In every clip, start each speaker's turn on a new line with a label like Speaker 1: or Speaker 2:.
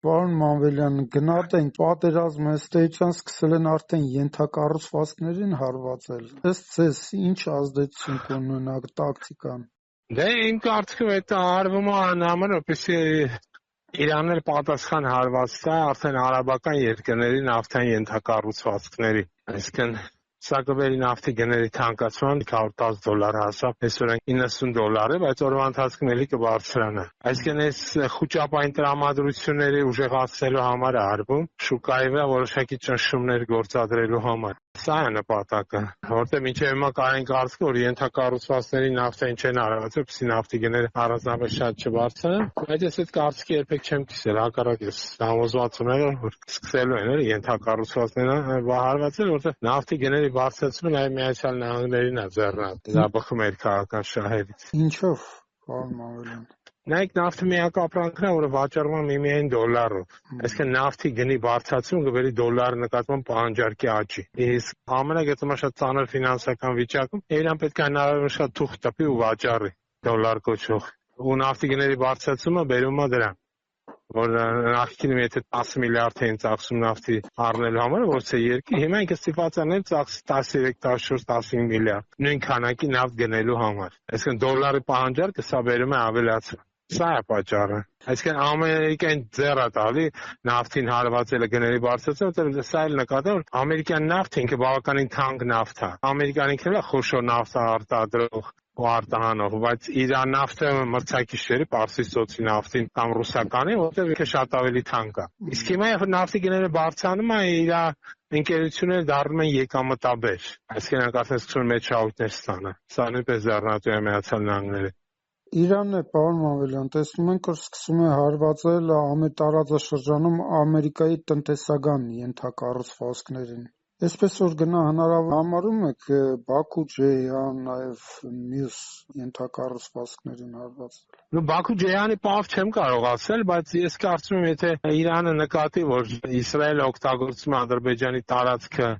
Speaker 1: Պարոն Մանվելյան, գնահատենք պատերազմը ըստ էության սկսել են արդեն ենթակառուցվածքներին հարվածել։ Ըստ ձեզ ինչ ազդեցություն կունենա տակտիկան։
Speaker 2: Դե իմ կարծիքով այդ արվում է անհամար, որպեսզի Իրանն էլ պատասխան հարված տա արդեն արաբական երկրների նավթային ենթակառուցվածքների, այսինքն սա կբերի նավթի գների թանկացման, $110 հասավ, այսօր $90 է, բայց օրվա ընթացքում էլի կբարձրանա։ Այսինքն այս խուճապային տրամադրությունների ուժեղացնելու համար է արվում, շուկայի վրա որոշակի ճնշումներ գործադրելու համար։ Սա է նպատակը, որտեղ մինչև հիմա կարեն կարծիք, որ ենթակառուցվածքների նավթային չեն հարվածել, որպեսզի նավթի գները առանձնապես շատ չբարձրանան, բայց ես այդ կարծիքի երբեք չեմ կիսել, հակառակ ես համոզված ունեմ, որ սկսելու են ենթակառուցվածքները հարվածել, որտեղ նավթի գների բարձրացումը նաև Միացյալ Նահանգներին է ձեռնարկել, դա բխում է իր քաղաքական շահերից։
Speaker 1: Ինչով, պարոն Մանվելյան։
Speaker 2: Նայեք նավթը միակ ապրանքն է, որը վաճառվում է միայն դոլարով։ Այսինքն նավթի գնի բարձրացումը կբերի դոլարի նկատմամբ պահանջարկի աճի։ Իսկ ամենագծամաշատ ծանր ֆինանսական վիճակում Իրան պետք է հնարավորինս շատ թուղթ տպի ու վաճառի դոլար կոչվող։ Ու նավթի գների բարձրացումը բերում է դրան, որ նախկինում եթե 10 միլիարդ էին ծախսում նավթի առնելու համար, որից է երկի, հիմա ինքը ստիպված է անել ծախսի 13, 14, 15 միլիարդ նույն քանակի նավթ գնելու համար։ Այսինքն դոլարի պահանջարկը սա բերում է ավելացում։ Սա է պատճառը։ Այսինքն Ամերիկան ձեռ է տալի նավթին հարվածելը գների բարձրացումը, որտեղ սա էլ նկատել որ ամերիկյան նավթը ինքը բավականին թանկ նավթ է։ Ամերիկան ինքն էլ է խոշոր նավթ արտադրող ու արտահանող, բայց իր նավթը մրցակիցների Պարսից ծոցի նավթին կամ ռուսականի, որտեղ ինքը շատ ավելի թանկ է։ Իսկ հիմա երբ նավթի գները բարձրանում է, իր ընկերությունները դառնում են եկամտաբեր։ Այսինքն նրանք արդեն սկսում են մեծ շահույթներ ստանալ։ Սա նույնպես ձեռնարկում է Միացյալ Նահանգները։
Speaker 1: Իրանն է, պարոն Մանվելյան, տեսնում ենք, որ սկսում է հարվածել տարածաշրջանում Ամերիկայի տնտեսական ենթակառուցվածքներին։ Այսպես որ գնա հնարավոր համարում եք Բաքու Ջեյան, նաև մյուս ենթակառուցվածքներին հարվածել։
Speaker 2: Բաքու Ջեյանի պահով չեմ կարող ասել, բայց ես կարծում եմ, եթե Իրանը նկատի, որ Իսրայելը օգտագործում է Ադրբեջանի տարածքը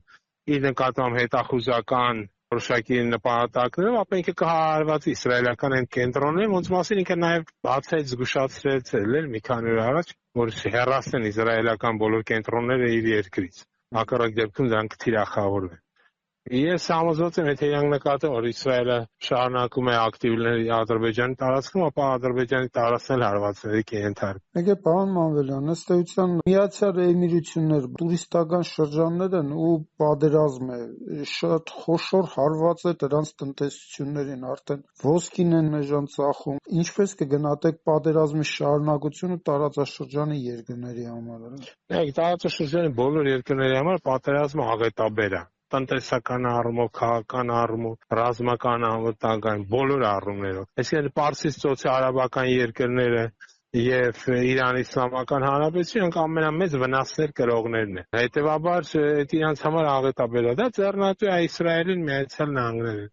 Speaker 2: իր նկատմամբ հետախուզական որոշակի նպատակներով, ապա ինքը կհարվածի իսրայելական այն կենտրոնները, ոնց մասին ինքը նաև բացեց զգուշացրեց մի քանի օր առաջ, որ հեռացնեն իսրայելական բոլոր կենտրոնները իր երկրից։ Հակառակ դեպքում դրանք կթիրախավորվեն։ Ես համոզված եմ, եթե իրանք նկատեն, որ Իսրայելը շարունակում է ակտիվ լինել Ադրբեջանի տարածքում, ապա Ադրբեջանի տարածքն էլ հարվածների կենթարկվի։
Speaker 1: Եկե պարոն Մանվելյան, ըստ էության Միացյալ Էմիրություններ տուրիստական շրջաններ են ու պատերազմ է, շատ խոշոր հարված է դրանց տնտեսություններին, արդեն ոսկին են մեժան ծախում։ Ինչպես կգնահատեք պատերազմի շարունակությունը տարածաշրջանի երկրների համար։
Speaker 2: Նայեք, տարածաշրջանի բոլոր երկրների համար պատերազմը աղետաբեր է։ Տնտեսական առումով, քաղաքական առումով, ռազմական անվտանգային բոլոր առումներով։ Այսինքն Պարսից ծոցի արաբական երկրները եւ Իրանի Իսլամական Հանրապետությունը ամենամեծ վնասներ կրողներն են։ Հետևաբար, այդ իրանց համար աղետաբեր է, դա ձեռնարկում է Իսրայելին, Միացյալ Նահանգներին։